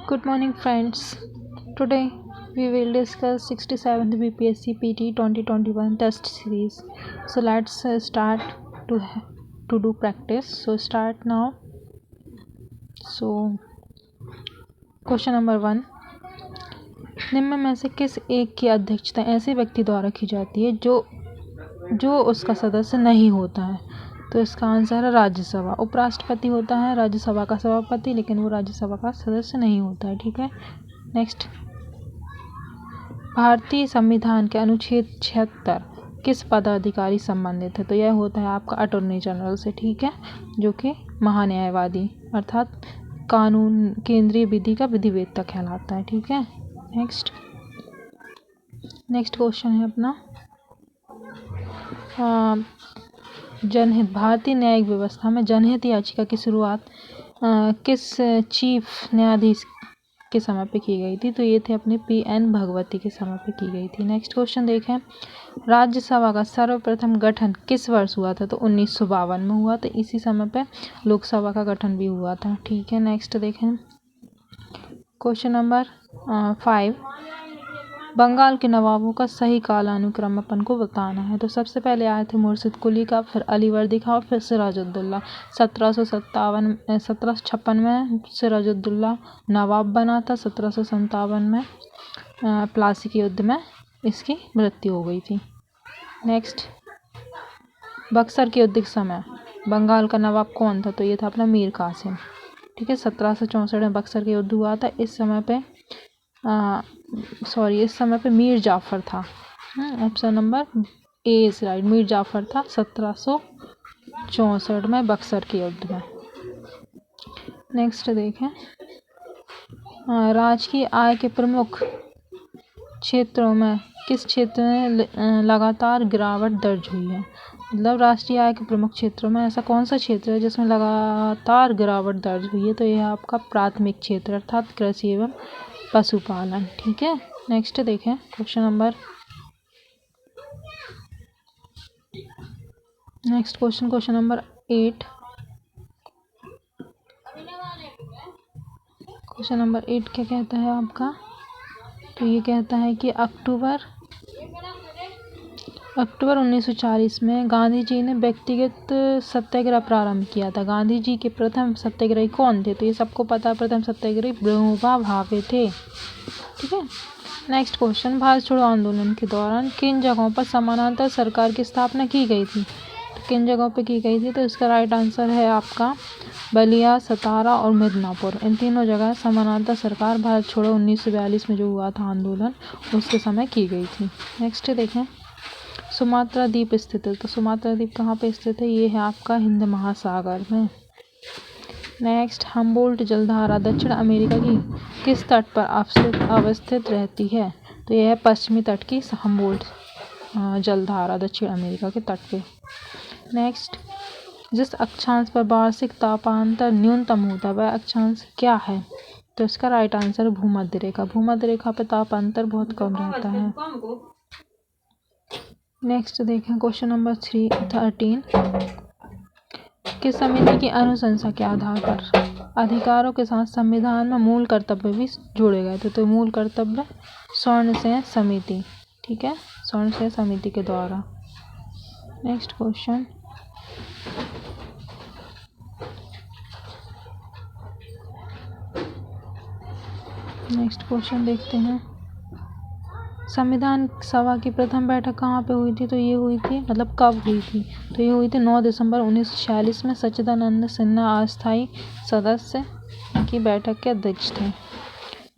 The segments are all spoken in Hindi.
Good morning, friends. Today we will discuss 67th BPSC PT 2021 test series. So let's start to do practice. So start now. So question number 1. निम्न में से किस एक की अध्यक्षता ऐसे व्यक्ति द्वारा की जाती है जो उसका सदस्य नहीं होता है? तो इसका आंसर है राज्यसभा। उपराष्ट्रपति होता है राज्यसभा का सभापति, लेकिन वो राज्यसभा का सदस्य नहीं होता है। ठीक है, नेक्स्ट। भारतीय संविधान के अनुच्छेद 76 किस पदाधिकारी संबंधित है? तो यह होता है आपका अटॉर्नी जनरल से। ठीक है, जो कि महान्यायवादी अर्थात कानून केंद्रीय विधि का विधिवेत्ता कहलाता है। ठीक है, नेक्स्ट क्वेश्चन है अपना जनहित। भारतीय न्यायिक व्यवस्था में जनहित याचिका की शुरुआत किस चीफ न्यायाधीश के समय पे की गई थी? तो ये थे अपने PN भगवती के समय पे की गई थी। नेक्स्ट क्वेश्चन देखें, राज्यसभा का सर्वप्रथम गठन किस वर्ष हुआ था? तो 1952 में हुआ था। इसी समय पे लोकसभा का गठन भी हुआ था। ठीक है, नेक्स्ट देखें क्वेश्चन नंबर 5। बंगाल के नवाबों का सही कालानुक्रम अपन को बताना है। तो सबसे पहले आए थे मुर्शिद कुली का, फिर अलीवर्दी खां और फिर सिराजुद्दौला। 1756 में सिराजुद्दौला नवाब बना था। 1757 में प्लासी के युद्ध में इसकी मृत्यु हो गई थी। नेक्स्ट, बक्सर के युद्ध के समय बंगाल का नवाब कौन था? तो ये था अपना मीर कासिम। ठीक है, 1764 में बक्सर का युद्ध हुआ था। इस समय पे मीर जाफर था। Option number A is right, Mir Jafar था 1764 में बक्सर के युद्ध में। नेक्स्ट देखें, राज्य की आय के प्रमुख क्षेत्रों में किस क्षेत्र में लगातार गिरावट दर्ज हुई है? मतलब राष्ट्रीय आय के प्रमुख क्षेत्रों में ऐसा कौन सा क्षेत्र है जिसमें लगातार गिरावट दर्ज हुई है? तो यह आपका प्राथमिक क्षेत्र अर्थात कृषि एवं पशुपालन। ठीक है, नेक्स्ट देखें क्वेश्चन नंबर 8। क्वेश्चन नंबर 8 क्या कहता है आपका? तो ये कहता है कि अक्टूबर 1940 में गांधी जी ने व्यक्तिगत सत्याग्रह प्रारंभ किया था। गांधी जी के प्रथम सत्याग्रही कौन थे? तो ये सबको पता है, प्रथम सत्याग्रही विनोबा भावे थे। ठीक है, नेक्स्ट क्वेश्चन, भारत छोड़ो आंदोलन के दौरान किन जगहों पर समानांतर सरकार की स्थापना की गई थी? तो किन जगहों पर की गई थी? तो इसका राइट आंसर है आपका बलिया, सतारा और मिदनापुर। इन तीनों जगह समानांतर सरकार भारत छोड़ो 1942 में जो हुआ था आंदोलन, उसके समय की गई थी। नेक्स्ट देखें, सुमात्रा द्वीप स्थित है। तो सुमात्रा द्वीप कहाँ पे स्थित है? ये है आपका हिंद महासागर में। नेक्स्ट, हम्बोल्ट जलधारा दक्षिण अमेरिका की किस तट पर अवस्थित रहती है? तो यह है पश्चिमी तट की हम्बोल्ट जलधारा दक्षिण अमेरिका के तट पे। नेक्स्ट, जिस अक्षांश पर वार्षिक तापांतर न्यूनतम होता है वह अक्षांश क्या है? तो इसका राइट आंसर भूमध्य रेखा। भूमध्य रेखा पे तापांतर बहुत कम रहता है। नेक्स्ट देखें क्वेश्चन नंबर 13। किस समिति की अनुशंसा के आधार पर अधिकारों के साथ संविधान में मूल कर्तव्य भी जोड़े गए थे? तो मूल कर्तव्य स्वर्णसेन समिति। ठीक है, स्वर्णसेन समिति के द्वारा। नेक्स्ट क्वेश्चन, देखते हैं, संविधान सभा की प्रथम बैठक कहाँ पे हुई थी? तो ये हुई थी, मतलब कब हुई थी? तो ये हुई थी 9 दिसंबर 1946 में। सच्चिदानंद सिन्हा अस्थायी सदस्य की बैठक के अध्यक्ष थे।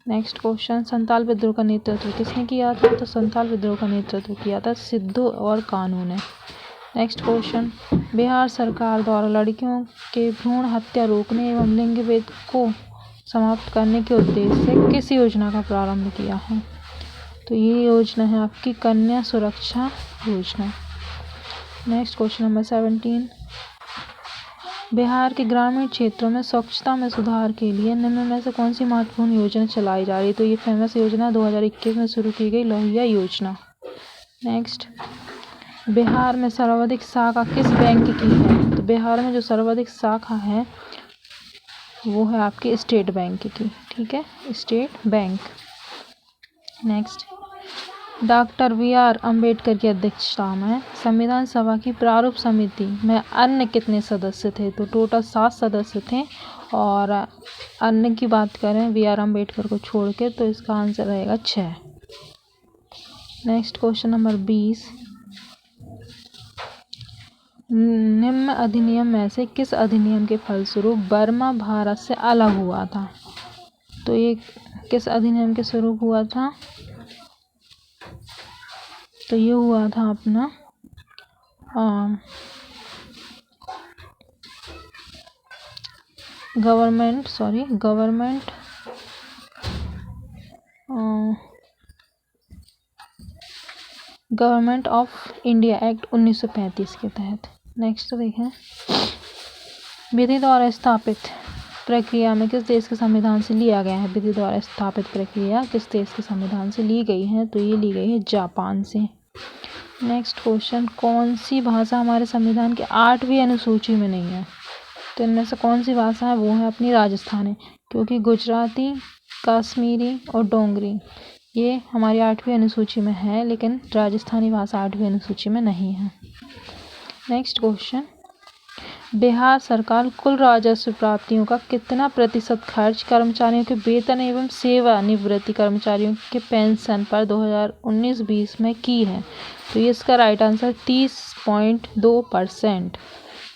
नेक्स्ट क्वेश्चन, संथाल विद्रोह का नेतृत्व किसने किया था? तो संथाल विद्रोह का नेतृत्व किया था सिद्धू और कानू ने। नेक्स्ट क्वेश्चन, बिहार सरकार द्वारा लड़कियों के भ्रूण हत्या रोकने एवं लिंग भेद को समाप्त करने के उद्देश्य से किस योजना का प्रारंभ किया है? तो ये योजना है आपकी कन्या सुरक्षा योजना। Next question number 17। बिहार के ग्रामीण क्षेत्रों में स्वच्छता में सुधार के लिए निम्न में से कौन सी महत्वपूर्ण योजना चलाई जा रही है? तो ये फेमस योजना 2021 में शुरू की गई लोहिया योजना। नेक्स्ट, बिहार में सर्वाधिक शाखा किस बैंक की है? तो बिहार में जो सर्वाधिक शाखा है वो है आपके स्टेट बैंक की, ठीक है, state bank. Next, doctor B R. Ambedkar की अध्यक्षता में संविधान सभा की प्रारूप समिति में अन्य कितने सदस्य थे? तो टोटल 7 सदस्य थे, और अन्य की बात करें बी.आर. अम्बेडकर को छोड़ के तो इसका आंसर रहेगा 6। नेक्स्ट क्वेश्चन नंबर 20, निम्न अधिनियम में से किस अधिनियम के फलस्वरूप बर्मा भारत से अलग हुआ था? तो ये किस अधिनियम के स्वरूप हुआ था? तो ये हुआ था अपना गवर्नमेंट ऑफ इंडिया एक्ट 1935 के तहत। नेक्स्ट देखें, विधि द्वारा स्थापित प्रक्रिया में किस देश के संविधान से लिया गया है? विधि द्वारा स्थापित प्रक्रिया किस देश के संविधान से ली गई है? तो ये ली गई है जापान से। नेक्स्ट क्वेश्चन, कौन सी भाषा हमारे संविधान के 8वीं अनुसूची में नहीं है? तो इनमें से कौन सी भाषा है? वो है अपनी राजस्थानी, क्योंकि गुजराती, कश्मीरी और डोगरी ये हमारी 8वीं अनुसूची में है, लेकिन राजस्थानी भाषा 8वीं अनुसूची में नहीं है। नेक्स्ट क्वेश्चन, बिहार सरकार कुल राजस्व प्राप्तियों का कितना प्रतिशत खर्च कर्मचारियों के वेतन एवं सेवानिवृत्ति कर्मचारियों के पेंशन पर 2019-20 में की है? तो ये इसका राइट आंसर 30.2%।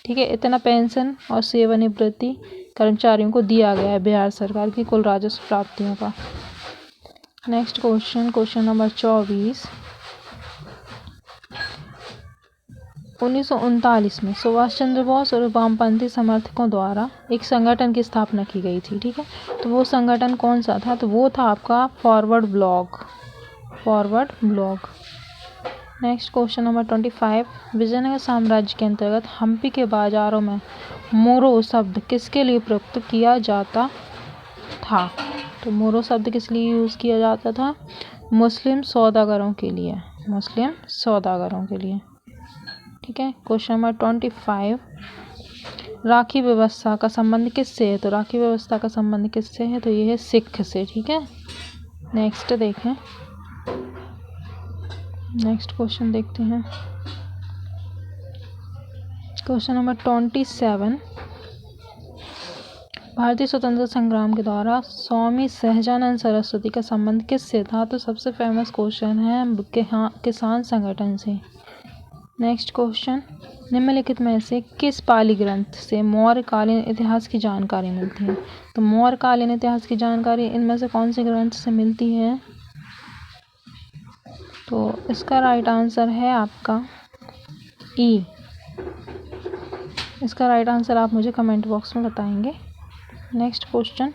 ठीक है, इतना पेंशन और सेवानिवृत्ति कर्मचारियों को दिया गया है बिहार सरकार की कुल राजस्व प्राप्तियों का। नेक्स्ट क्वेश्चन, क्वेश्चन नंबर 24, 1939 में सुभाष चंद्र बोस और वामपंथी समर्थकों द्वारा एक संगठन की स्थापना की गई थी। ठीक है, तो वो संगठन कौन सा था? तो वो था आपका forward block. Next question number 25, Vijayanagara साम्राज्य के अंतर्गत हम्पी के बाजारों में मोरो शब्द किसके लिए प्रयुक्त किया जाता था? तो मोरो शब्द किस लिए यूज़ किया जाता था? मुस्लिम सौदागरों के लिए। ठीक है, क्वेश्चन नंबर 25, राखी व्यवस्था का संबंध किससे है? तो राखी व्यवस्था का संबंध किससे है? तो ये है सिख से। ठीक है, नेक्स्ट देखें, नेक्स्ट क्वेश्चन देखते हैं, क्वेश्चन नंबर 27, भारतीय स्वतंत्रता संग्राम के दौरान स्वामी सहजानंद सरस्वती का संबंध किससे था? तो सबसे फेमस क्वेश्चन है किसान संगठन से। नेक्स्ट क्वेश्चन, निम्नलिखित में से किस पाली ग्रंथ से मौर्यकालीन इतिहास की जानकारी मिलती है? तो मौर्यकालीन इतिहास की जानकारी इनमें से कौन से ग्रंथ से मिलती है? तो इसका राइट आंसर है आपका ई। इसका राइट आंसर आप मुझे कमेंट बॉक्स में बताएंगे। नेक्स्ट क्वेश्चन,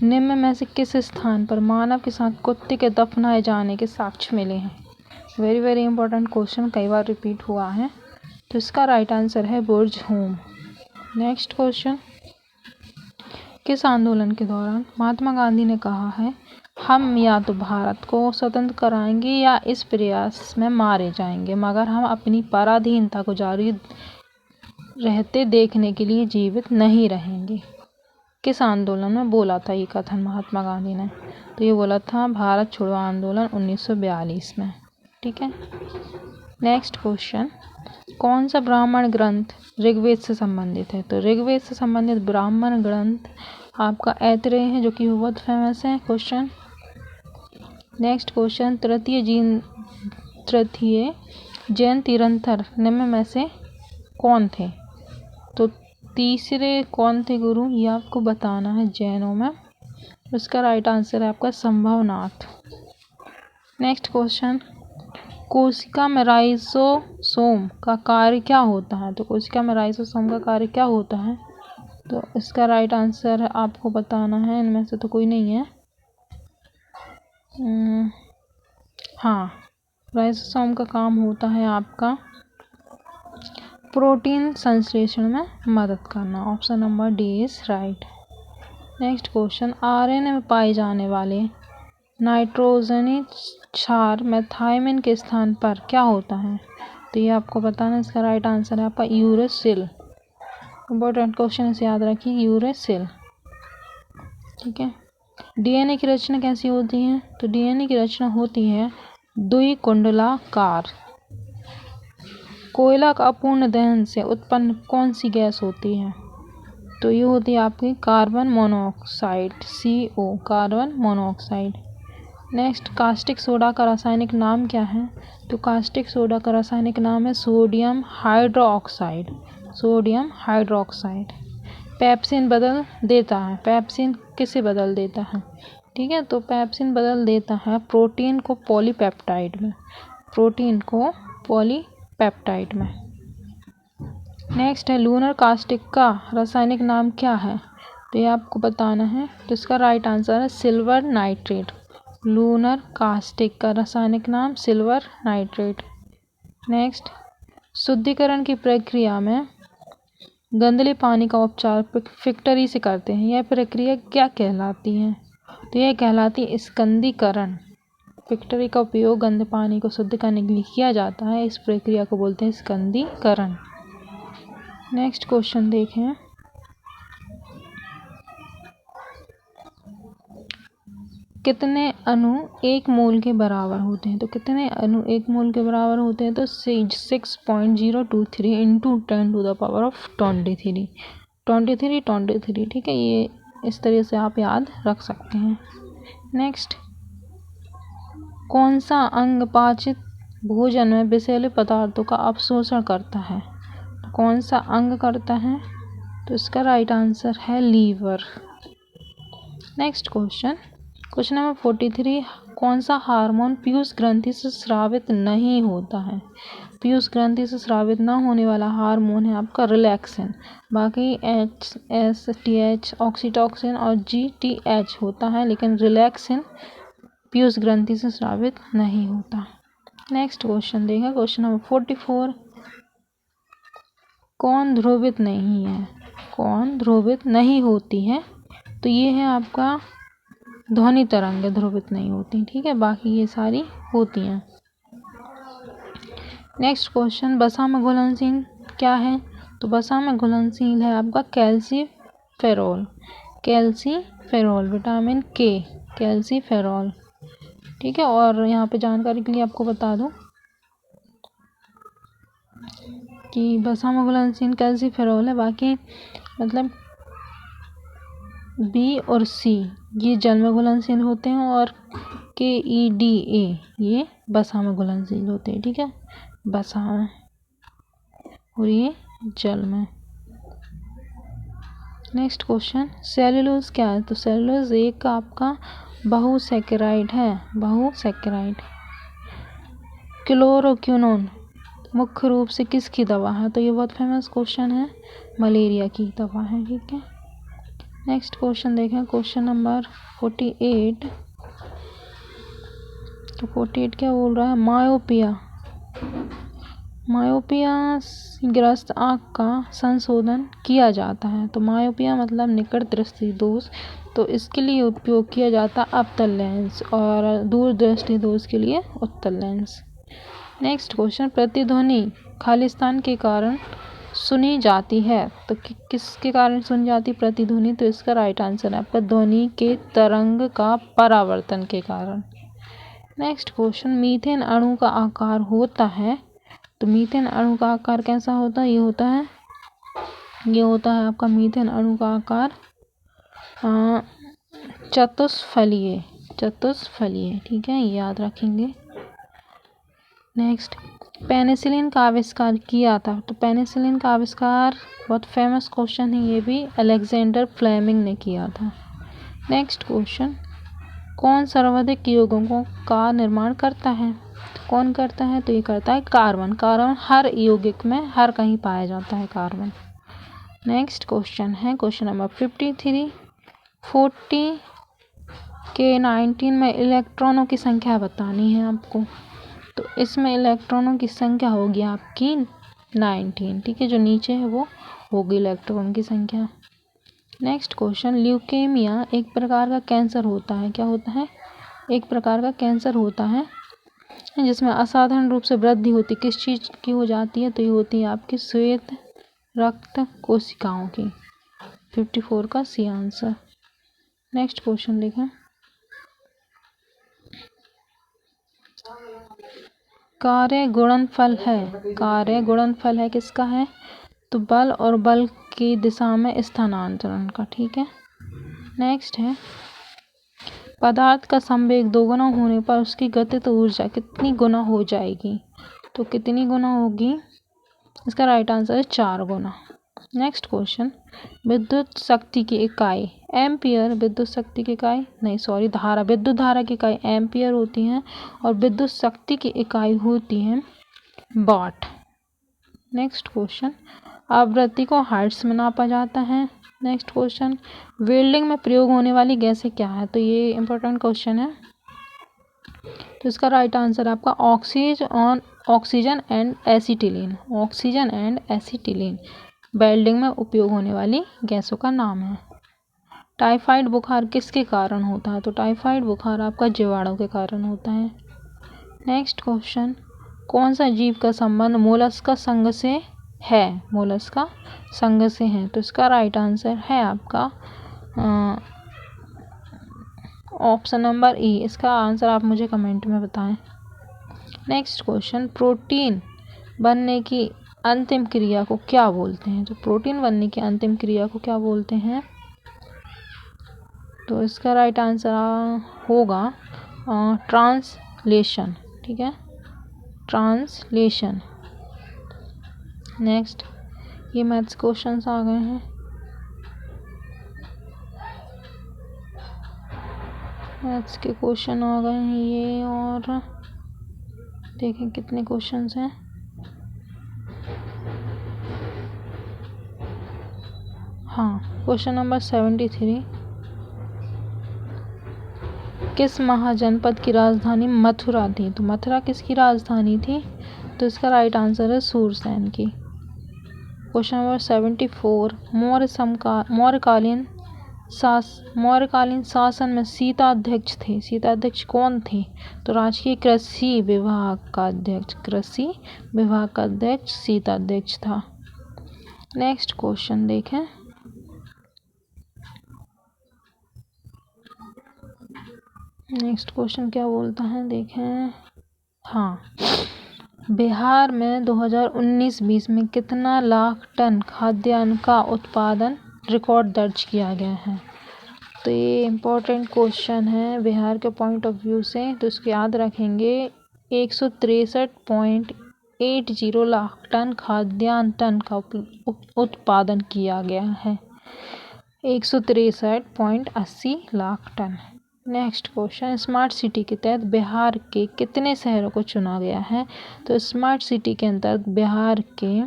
निम्न में से किस स्थान पर मानव के साथ कुत्ते के दफनाए जाने के साक्ष्य मिले हैं? वेरी वेरी इंपॉर्टेंट क्वेश्चन, कई बार रिपीट हुआ है। तो इसका राइट आंसर है बुर्ज होम। नेक्स्ट क्वेश्चन, किस आंदोलन के दौरान महात्मा गांधी ने कहा है हम या तो भारत को स्वतंत्र कराएंगे या इस प्रयास में मारे जाएंगे, मगर हम अपनी पराधीनता को जारी रहते देखने के लिए जीवित नहीं रहेंगे? किस आंदोलन में बोला था ये कथन महात्मा गांधी ने? तो ये बोला था भारत छोड़ो आंदोलन 1942 में। ठीक है, नेक्स्ट क्वेश्चन, कौन सा ब्राह्मण ग्रंथ ऋग्वेद से संबंधित है? तो ऋग्वेद से संबंधित ब्राह्मण ग्रंथ आपका ऐतरेय है, जो कि बहुत फेमस है क्वेश्चन। नेक्स्ट क्वेश्चन, तृतीय जैन तीर्थंकर निम्न में से कौन थे? तो तीसरे कौन थे गुरु, ये आपको बताना है जैनों में। उसका राइट आंसर है आपका संभवनाथ। नेक्स्ट क्वेश्चन, कोशिका में राइजोसोम का कार्य क्या होता है? तो कोशिका में राइजोसोम का कार्य क्या होता है? तो इसका राइट आंसर आपको बताना है, इनमें से तो कोई नहीं है। हाँ, राइजोसोम का काम होता है आपका प्रोटीन संश्लेषण में मदद करना। Option number D is right. Next question, RNA में पाए जाने वाले नाइट्रोजनी क्षार में थायमिन के स्थान पर क्या होता है? तो ये आपको बताना है। इसका राइट आंसर है आपका यूरेसिल। इम्पोर्टेंट क्वेश्चन इसे याद रखिए, यूरेसिल। ठीक है। डीएनए की रचना कैसी होती है? तो डीएनए की रचना होती है द्विकुंडलाकार। कोयला का अपूर्ण दहन से उत्पन्न कौन सी गैस होती है? तो ये होती है आपकी carbon monoxide, CO, carbon monoxide. Next, caustic soda का रासायनिक नाम क्या है? तो कास्टिक सोडा का रासायनिक नाम है sodium hydroxide, sodium hydroxide. Pepsin बदल देता है, पेप्सिन किसे बदल देता है? ठीक है, तो पेप्सिन बदल देता है प्रोटीन को पॉलीपेप्टाइड में, प्रोटीन को पॉलीपेप्टाइड में। नेक्स्ट है लूनर कास्टिक का रासायनिक नाम क्या है? तो ये आपको बताना है। तो इसका राइट आंसर है सिल्वर नाइट्रेट। लूनर कास्टिक का रासायनिक नाम सिल्वर नाइट्रेट। नेक्स्ट, शुद्धिकरण की प्रक्रिया में गंदले पानी का उपचार फिल्टरी से करते हैं, यह प्रक्रिया क्या कहलाती है? तो यह कहलाती है स्कंदीकरण। फिल्टरी का उपयोग गंदे पानी को शुद्ध करने के लिए किया जाता है, इस प्रक्रिया को बोलते हैं स्कंदीकरण। नेक्स्ट क्वेश्चन देखें, कितने अणु एक मोल के बराबर होते हैं? तो कितने अणु एक मोल के बराबर होते हैं? तो 6.023 इंटू 10⁻23, 23। ठीक है, ये इस तरह से आप याद रख सकते हैं। नेक्स्ट, कौन सा अंग पाचित भोजन में विषैले पदार्थों का अवशोषण करता है? कौन सा अंग करता है? तो इसका राइट आंसर है लीवर। नेक्स्ट क्वेश्चन नंबर 43, कौन सा हार्मोन पीयूष ग्रंथि से स्रावित नहीं होता है? पीयूष ग्रंथि से स्रावित ना होने वाला हार्मोन है आपका रिलैक्सिन। बाकी HSTH, ऑक्सीटोसिन और GTH होता है, लेकिन रिलैक्सिन पीयूष ग्रंथि से स्रावित नहीं होता। नेक्स्ट क्वेश्चन देखा, क्वेश्चन नंबर 44, कौन ध्रुवित नहीं है? कौन ध्रुवित नहीं होती है? तो ये है आपका ध्वनि तरंग ध्रुवित नहीं होती। ठीक है, बाकी ये सारी होती हैं। नेक्स्ट क्वेश्चन, वसा में घुलनशील क्या है? तो वसा में घुलनशील है आपका calciferol, calciferol, vitamin K, calciferol. ठीक है, और यहाँ पे जानकारी के लिए आपको बता दूं कि वसा में घुलनशील कैल्सीफेरॉल है, बाकी मतलब B और C ये जल में घुलनशील होते हैं, और KEDA ये वसा में घुलनशील होते हैं। ठीक है, वसा में, और ये जल में। नेक्स्ट क्वेश्चन, सेल्यूलोज क्या है? तो सेल्यूलोज एक आपका बहुसैकेराइड है, बहुसैकेराइड। क्लोरोक्विनोन मुख्य रूप से किसकी दवा है? तो ये बहुत फेमस क्वेश्चन है, मलेरिया की दवा है। ठीक है, नेक्स्ट क्वेश्चन देखें, क्वेश्चन नंबर 48। तो 48 क्या बोल रहा है? मायोपिया ग्रस्त आँख का संशोधन किया जाता है। तो मायोपिया मतलब निकट दृष्टि दोष, तो इसके लिए उपयोग किया जाता है अवतल लेंस, और दूर दृष्टि दोष के लिए उत्तल लेंस। नेक्स्ट क्वेश्चन, प्रतिध्वनि खालिस्तान के कारण सुनी जाती है। तो किसके कारण सुनी जाती है प्रतिध्वनि? तो इसका राइट आंसर है आपका ध्वनि के तरंग का परावर्तन के कारण। नेक्स्ट क्वेश्चन, मीथेन अणु का आकार होता है। तो मीथेन अणु का आकार कैसा होता है? ये होता है आपका मीथेन अणु का आकार चतुष्फलीय, ठीक है, ये याद रखेंगे। नेक्स्ट, पेनिसिलिन का आविष्कार किया था। तो पेनिसिलिन का आविष्कार बहुत फेमस क्वेश्चन है, ये भी अलेक्जेंडर फ्लेमिंग ने किया था। नेक्स्ट क्वेश्चन, कौन सर्वाधिक यौगिकों का निर्माण करता है? तो कौन करता है? तो ये करता है कार्बन। कार्बन हर यौगिक में हर कहीं पाया जाता है कार्बन। नेक्स्ट क्वेश्चन है क्वेश्चन नंबर 53। 40 के 19 में इलेक्ट्रॉनों की संख्या बतानी है आपको। तो इसमें इलेक्ट्रॉनों की संख्या होगी आपकी 19। ठीक है, जो नीचे है वो होगी इलेक्ट्रॉन की संख्या। नेक्स्ट क्वेश्चन, ल्यूकेमिया एक प्रकार का कैंसर होता है। क्या होता है? एक प्रकार का कैंसर होता है जिसमें असाधारण रूप से वृद्धि होती, किस चीज़ की हो जाती है? तो ये होती है आपकी श्वेत रक्त कोशिकाओं की। 54 का सी आंसर। नेक्स्ट क्वेश्चन देखें। कार्य गुणनफल है किसका है? तो बल और बल की दिशा में स्थानांतरण का। ठीक है। नेक्स्ट है, पदार्थ का संवेग 2 गुना होने पर उसकी गतिज ऊर्जा कितनी गुना हो जाएगी? तो कितनी गुना होगी? इसका राइट आंसर है 4 गुना। नेक्स्ट क्वेश्चन, विद्युत शक्ति की इकाई एम्पियर, विद्युत शक्ति की इकाई नहीं सॉरी धारा, विद्युत धारा की इकाई एम्पियर होती है और विद्युत शक्ति की इकाई होती है वाट। नेक्स्ट क्वेश्चन, आवृत्ति को हर्ट्ज में नापा जाता है। नेक्स्ट क्वेश्चन, वेल्डिंग में प्रयोग होने वाली गैसें क्या है? तो ये इंपॉर्टेंट क्वेश्चन है। तो इसका राइट आंसर आपका ऑक्सीजन एंड एसिटिलीन वेल्डिंग में उपयोग होने वाली गैसों का नाम है। टाइफाइड बुखार किसके कारण होता है? तो टाइफाइड बुखार आपका जीवाणु के कारण होता है। नेक्स्ट क्वेश्चन, कौन सा जीव का संबंध मोलस्का संघ से है? मोलस्का संघ से है। तो इसका राइट आंसर है आपका ऑप्शन नंबर ई। इसका आंसर आप मुझे कमेंट में बताएं। नेक्स्ट क्वेश्चन, प्रोटीन बनने की अंतिम क्रिया को क्या बोलते हैं? तो प्रोटीन बनने की अंतिम क्रिया को क्या बोलते हैं? तो इसका राइट आंसर होगा ट्रांसलेशन। ठीक है, ट्रांसलेशन। नेक्स्ट, ये मैथ्स क्वेश्चंस आ गए हैं। मैथ्स के क्वेश्चन आ गए हैं ये, और देखें कितने क्वेश्चंस हैं। हाँ, क्वेश्चन नंबर 73, किस महाजनपद की राजधानी मथुरा थी? तो मथुरा किसकी राजधानी थी? तो इसका राइट आंसर है सूरसेन की। क्वेश्चन नंबर 74, मौर्यकालीन शासन में सीताध्यक्ष थे। सीताध्यक्ष कौन थे? तो राजकीय कृषि विभाग का अध्यक्ष सीताध्यक्ष था। नेक्स्ट क्वेश्चन देखें। नेक्स्ट क्वेश्चन क्या बोलता है देखें। हाँ, बिहार में 2019-20 में कितना लाख टन खाद्यान्न का उत्पादन रिकॉर्ड दर्ज किया गया है? तो ये इम्पोर्टेंट क्वेश्चन है बिहार के पॉइंट ऑफ व्यू से, तो इसको याद रखेंगे। 163.80 लाख टन खाद्यान्न का उत्पादन किया गया है। 163.80 lakh tonne. Next question, smart city के तहत बिहार के कितने शहरों को चुना गया है? तो स्मार्ट सिटी के अंतर्गत बिहार के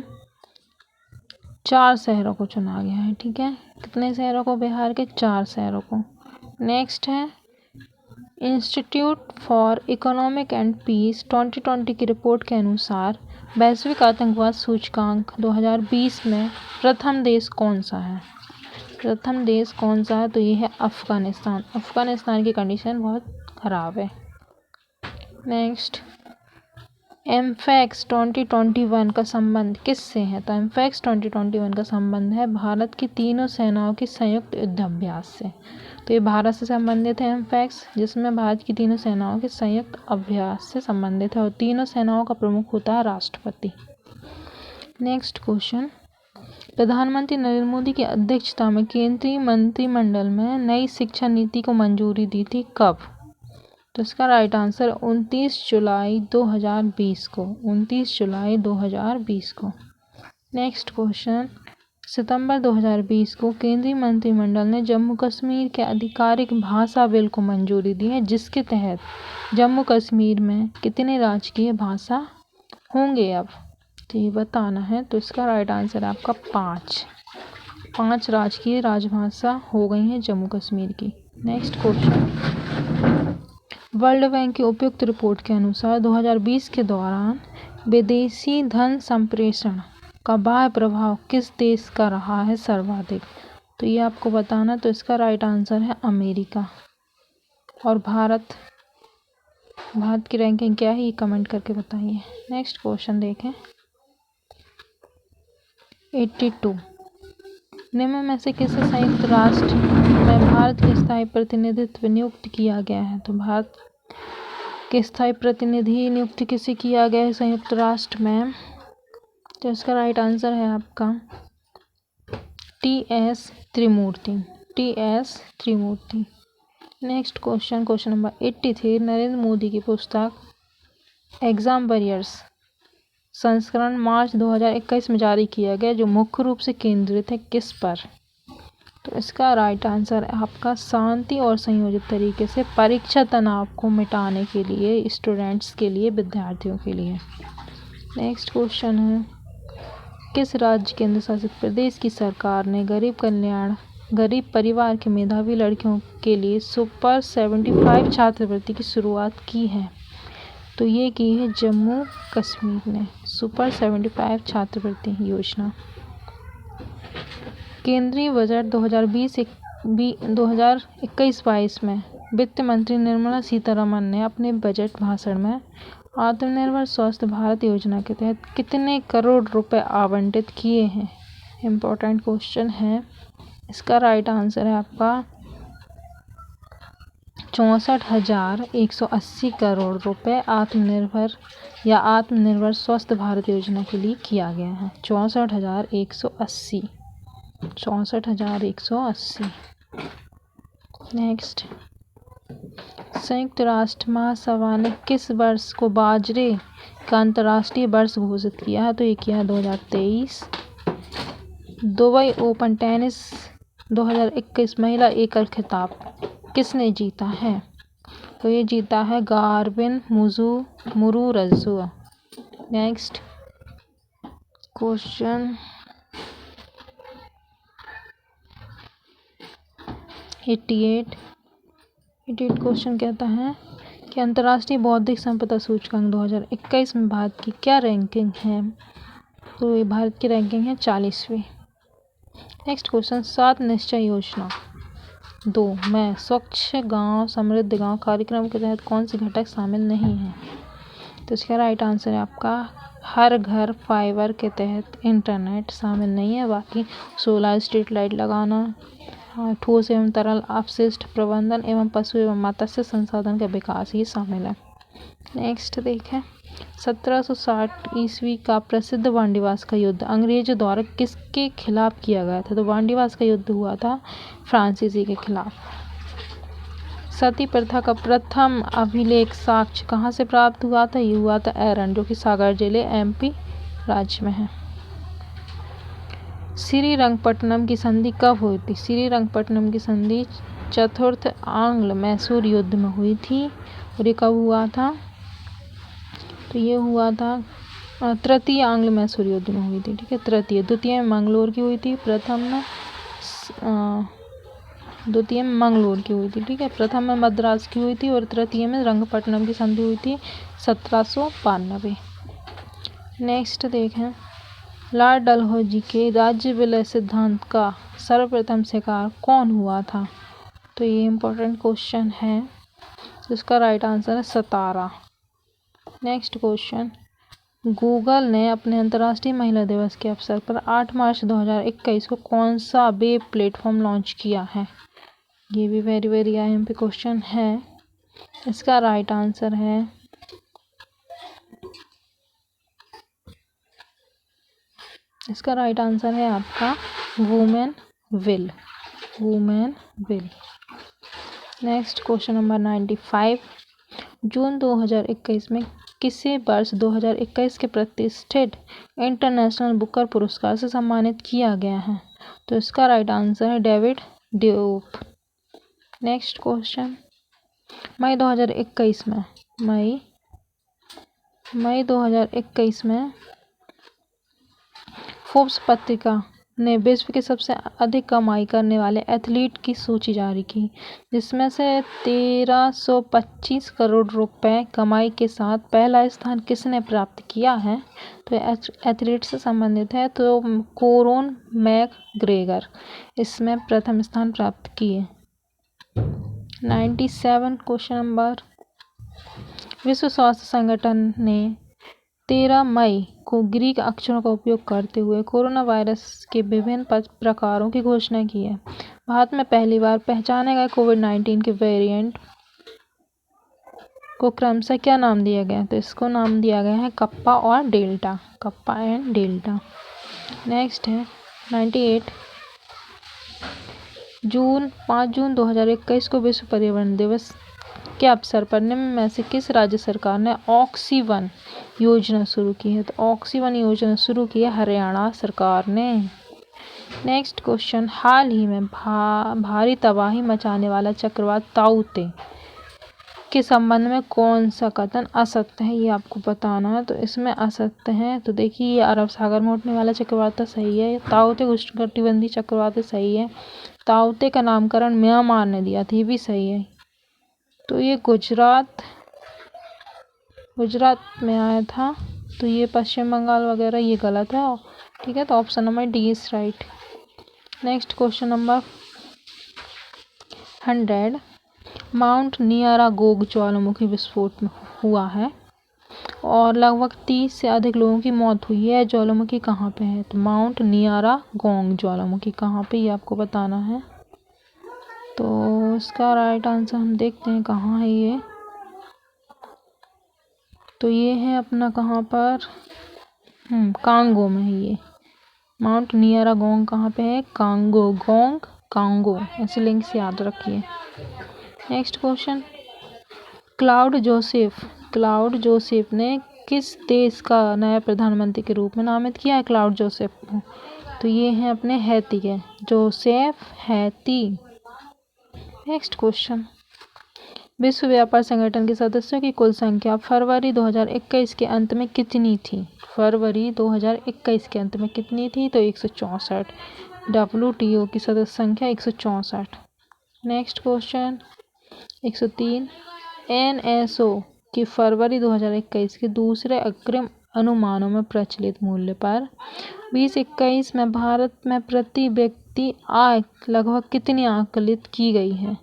4 शहरों को चुना गया है। ठीक है, कितने शहरों को? बिहार के 4 शहरों को। नेक्स्ट है, institute for economic and peace 2020 की रिपोर्ट के अनुसार वैश्विक आतंकवाद सूचकांक 2020 में प्रथम देश कौन सा है? तो ये है अफगानिस्तान। अफगानिस्तान की कंडीशन बहुत ख़राब है। नेक्स्ट, एमफैक्स 2021 का संबंध किससे है? तो एमफैक्स 2021 का संबंध है भारत की तीनों सेनाओं की संयुक्त युद्धाभ्यास से। तो ये भारत से संबंधित है एमफैक्स, जिसमें भारत की तीनों सेनाओं के संयुक्त अभ्यास से संबंधित है और तीनों सेनाओं का प्रमुख होता है राष्ट्रपति। नेक्स्ट क्वेश्चन, प्रधानमंत्री नरेंद्र मोदी की अध्यक्षता में केंद्रीय मंत्रिमंडल में नई शिक्षा नीति को मंजूरी दी थी कब? तो इसका राइट आंसर 29 जुलाई 2020 को। 29 जुलाई 2020 को। नेक्स्ट क्वेश्चन, सितंबर 2020 को केंद्रीय मंत्रिमंडल ने जम्मू कश्मीर के आधिकारिक भाषा बिल को मंजूरी दी है, जिसके तहत जम्मू कश्मीर में कितने राजकीय भाषा होंगे अब? तो ये बताना है। तो इसका राइट आंसर है आपका 5 राजकीय राजभाषा हो गई हैं जम्मू कश्मीर की। नेक्स्ट क्वेश्चन, वर्ल्ड बैंक की उपयुक्त रिपोर्ट के अनुसार 2020 के दौरान विदेशी धन संप्रेषण का बाह्य प्रभाव किस देश का रहा है सर्वाधिक? तो ये आपको बताना। तो इसका राइट आंसर है अमेरिका। और भारत की रैंकिंग क्या है ये कमेंट करके बताइए। नेक्स्ट क्वेश्चन देखें। 82। निम्न में से किसे संयुक्त राष्ट्र में भारत के स्थायी प्रतिनिधित्व नियुक्त किया गया है? तो भारत के स्थायी प्रतिनिधि नियुक्त किसे किया गया है संयुक्त राष्ट्र में? तो इसका राइट आंसर है आपका T S. Trimurti. T S. Trimurti. Next question number 83। Narendra Modi की पुस्तक एग्जाम वॉरियर्स संस्करण मार्च 2021 में जारी किया गया, जो मुख्य रूप से केंद्रित है किस पर? तो इसका राइट आंसर है आपका शांति और संयोजित तरीके से परीक्षा तनाव को मिटाने के लिए, स्टूडेंट्स के लिए, विद्यार्थियों के लिए। नेक्स्ट क्वेश्चन है, किस राज्य केंद्र शासित प्रदेश की सरकार ने गरीब परिवार के मेधावी लड़कियों के लिए सुपर 75 छात्रवृत्ति की शुरुआत की है? तो ये की है जम्मू कश्मीर ने, सुपर 75 छात्रवृत्ति योजना। केंद्रीय बजट 2021-22 में वित्त मंत्री निर्मला सीतारमण ने अपने बजट भाषण में आत्मनिर्भर स्वस्थ भारत योजना के तहत कितने करोड़ रुपए आवंटित किए हैं? इम्पोर्टेंट क्वेश्चन है। इसका राइट आंसर है आपका 64,180 करोड़ रुपए आत्मनिर्भर स्वस्थ भारत योजना के लिए किया गया है। 64,180। नेक्स्ट, संयुक्त राष्ट्र महासभा ने किस वर्ष को बाजरे का अंतर्राष्ट्रीय वर्ष घोषित किया है? तो ये किया है 2023। दुबई ओपन टेनिस 2021 महिला एकल खिताब किसने जीता है? तो ये जीता है गार्बिन मुरुगुज़ु। नेक्स्ट क्वेश्चन 88 क्वेश्चन कहता है कि अंतर्राष्ट्रीय बौद्धिक संपदा सूचकांक 2021 में भारत की क्या रैंकिंग है? तो ये भारत की रैंकिंग है 40वीं। नेक्स्ट क्वेश्चन, 7 निश्चय योजना 2 में स्वच्छ गांव समृद्ध गांव कार्यक्रम के तहत कौन से घटक शामिल नहीं हैं? तो इसका राइट आंसर है आपका हर घर फाइबर के तहत इंटरनेट शामिल नहीं है, बाकी सोलर स्ट्रीट लाइट लगाना, ठोस एवं तरल अपशिष्ट प्रबंधन एवं पशु एवं मत्स्य संसाधन का विकास ही शामिल है। नेक्स्ट देखें, 1760 ईस्वी का प्रसिद्ध वांडीवास का युद्ध अंग्रेजों द्वारा किसके खिलाफ किया गया था? तो वांडीवास का युद्ध हुआ था फ्रांसीसी के खिलाफ। सती प्रथा का प्रथम अभिलेख साक्ष्य कहाँ से प्राप्त हुआ था? ये हुआ था एरन, जो कि सागर जिले MP राज्य में है। श्रीरंगपट्टनम की संधि कब हुई थी? श्रीरंगपट्टनम की संधि चतुर्थ आंग्ल मैसूर युद्ध में हुई थी। और ये कब हुआ था? तो ये हुआ था तृतीय आंग्ल मैसूर युद्ध में हुई थी। ठीक है, द्वितीय में मंगलोर की हुई थी, द्वितीय में मंगलोर की हुई थी। ठीक है, प्रथम में मद्रास की हुई थी और तृतीय में रंगपट्टनम की संधि हुई थी 1792। नेक्स्ट देखें, लॉर्ड डलहौजी के राज्य विलय सिद्धांत का सर्वप्रथम शिकार कौन हुआ था? तो ये इम्पोर्टेंट क्वेश्चन है, इसका राइट आंसर है सतारा। नेक्स्ट क्वेश्चन, गूगल ने अपने अंतर्राष्ट्रीय महिला दिवस के अवसर पर 8 मार्च 2021 को कौन सा वेब प्लेटफॉर्म लॉन्च किया है? ये भी वेरी IMP क्वेश्चन है। इसका राइट आंसर है आपका women will. Next question number 95, जून 2021 में किसे वर्ष 2021 के प्रतिष्ठित इंटरनेशनल बुकर पुरस्कार से सम्मानित किया गया है? तो इसका राइट आंसर है डेविड ड्यूप। नेक्स्ट क्वेश्चन, मई 2021 में फोर्ब्स पत्रिका ने विश्व के सबसे अधिक कमाई करने वाले एथलीट की सूची जारी की, जिसमें से 1325 करोड़ रुपए कमाई के साथ पहला स्थान किसने प्राप्त किया है? तो एथलीट से संबंधित है, तो कोरोन मैकग्रेगर इसमें प्रथम स्थान प्राप्त किए। 97 क्वेश्चन नंबर, विश्व स्वास्थ्य संगठन ने 13 मई को ग्रीक अक्षरों का उपयोग करते हुए कोरोना वायरस के विभिन्न प्रकारों की घोषणा की है। भारत में पहली बार पहचाने गए कोविड-19 के वेरिएंट को क्रमशः क्या नाम दिया गया? तो इसको नाम दिया गया है कप्पा और delta, kappa and delta. Next है 98 5 जून 2021 को विश्व पर्यावरण दिवस के अवसर पर निम्न में से किस राज्य सरकार ने ऑक्सीवन योजना शुरू की है? तो ऑक्सीवन योजना शुरू की है हरियाणा सरकार ने। नेक्स्ट क्वेश्चन, हाल ही में भारी तबाही मचाने वाला चक्रवात ताउते के संबंध में कौन सा कथन असत्य है, ये आपको बताना है। तो इसमें असत्य है, तो देखिए ये अरब सागर में उठने वाला चक्रवात सही है, ताउते उष्णकटिबंधीय चक्रवात सही है, ताउते का नामकरण म्यांमार ने दिया था, ये भी सही है। तो ये गुजरात में आया था, तो ये पश्चिम बंगाल वगैरह ये गलत है, ठीक है। तो option number D is right. Next question number 100, Mount Nyiragongo ज्वालामुखी विस्फोट हुआ है और लगभग 30 से अधिक लोगों की मौत हुई है। ज्वालामुखी कहाँ पे है? तो माउंट नियारागोग ज्वालामुखी कहाँ पे, ये आपको बताना है। तो इसका राइट आंसर हम देखते हैं कहाँ है ये। तो ये है अपना कहाँ पर, कांगो में है ये। माउंट नियारागोग कहाँ पे है? कांगो, ऐसे लिंक से याद रखिए। नेक्स्ट क्वेश्चन, क्लाउड जोसेफ ने किस देश का नया प्रधानमंत्री के रूप में नामित किया है क्लाउड जोसेफ को? तो ये है अपने हैती के, जोसेफ हैती। नेक्स्ट क्वेश्चन, विश्व व्यापार संगठन के सदस्यों की कुल संख्या फरवरी 2021 के अंत में कितनी थी? फरवरी 2021 के अंत में कितनी थी? तो 164। WTO की सदस्य संख्या 164। नेक्स्ट क्वेश्चन 103, NSO की फरवरी 2021 के दूसरे अग्रिम अनुमानों में प्रचलित मूल्य पर 2021 में भारत में प्रति व्यक्ति आय लगभग कितनी आकलित की गई है?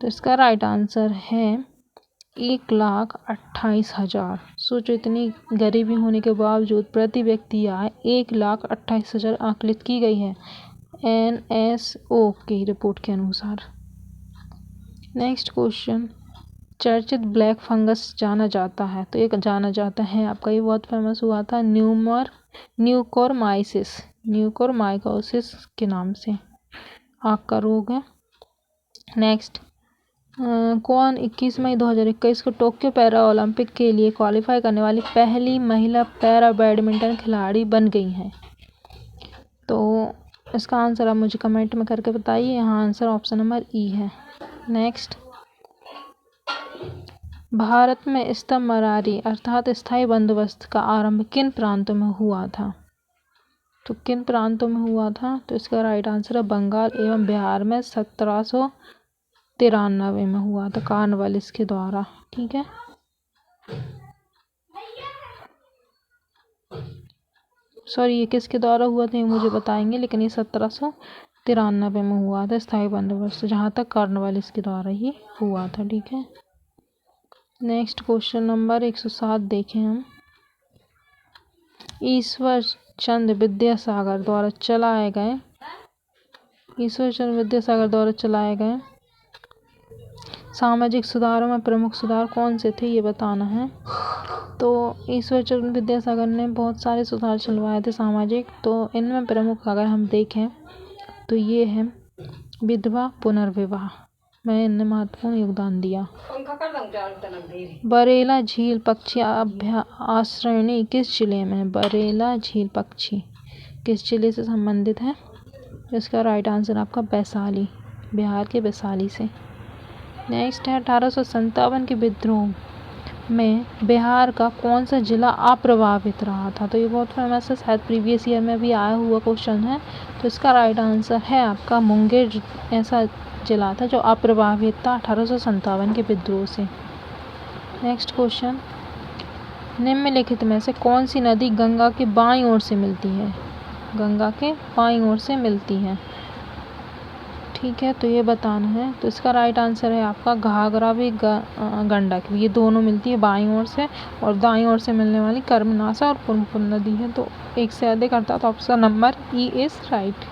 तो इसका राइट आंसर है 1,28,000। सोचो, इतनी गरीबी होने के बावजूद प्रति व्यक्ति आय 1,28,000 आकलित की गई है NSO की रिपोर्ट के अनुसार। नेक्स्ट क्वेश्चन, चर्चित ब्लैक फंगस जाना जाता है, तो एक जाना जाता है आपका, ये बहुत फेमस हुआ था, न्यूकोरमाइकोसिस के नाम से आँख का रोग है। नेक्स्ट, कौन 21 मई 2021 को टोक्यो पैरा ओलंपिक के लिए क्वालिफाई करने वाली पहली महिला पैरा बैडमिंटन खिलाड़ी बन गई हैं? तो इसका आंसर आप मुझे कमेंट में करके बताइए। यहाँ आंसर ऑप्शन नंबर ई है। नेक्स्ट, भारत में स्तंभरारी अर्थात स्थायी बंदोबस्त का आरंभ किन प्रांतों में हुआ था? तो किन प्रांतों में हुआ था? तो इसका राइट आंसर है बंगाल एवं बिहार में 1793 में हुआ था, कॉर्नवालिस के द्वारा, ठीक है। सॉरी, ये किसके द्वारा हुआ था ये मुझे बताएंगे, लेकिन ये 1793 में हुआ था स्थायी बंदोबस्त, जहाँ तक कॉर्नवालिस के द्वारा ही हुआ था, ठीक है। नेक्स्ट क्वेश्चन नंबर 107 देखें हम, ईश्वर चंद्र विद्यासागर द्वारा चलाए गए सामाजिक सुधारों में प्रमुख सुधार कौन से थे, ये बताना है। तो ईश्वरचंद्र विद्यासागर ने बहुत सारे सुधार चलवाए थे सामाजिक, तो इनमें प्रमुख अगर हम देखें तो ये है विधवा पुनर्विवाह में इनने महत्वपूर्ण योगदान दिया। बरेला झील पक्षी आश्रयणी किस जिले में है? बरेला झील पक्षी किस जिले से संबंधित है? इसका राइट आंसर आपका वैशाली, बिहार के वैशाली से। नेक्स्ट है 1857 के विद्रोह में बिहार का कौन सा जिला अप्रभावित रहा था? तो ये बहुत फेमस है, शायद प्रीवियस ईयर में भी आया हुआ क्वेश्चन है। तो इसका राइट आंसर है आपका मुंगेर, ऐसा जिला था जो अप्रभावित था 1857 के विद्रोह से। नेक्स्ट क्वेश्चन, निम्नलिखित में से कौन सी नदी गंगा के बाईं ओर से मिलती है? गंगा के बाईं ओर से मिलती है, ठीक है, तो ये बताना है। तो इसका राइट आंसर है आपका घाघरा भी गंडक, ये दोनों मिलती है बाईं ओर से, और दाईं ओर से मिलने वाली कर्मनाशा और पुनपुन नदी है। तो एक से अधिक अर्थात option number E is right.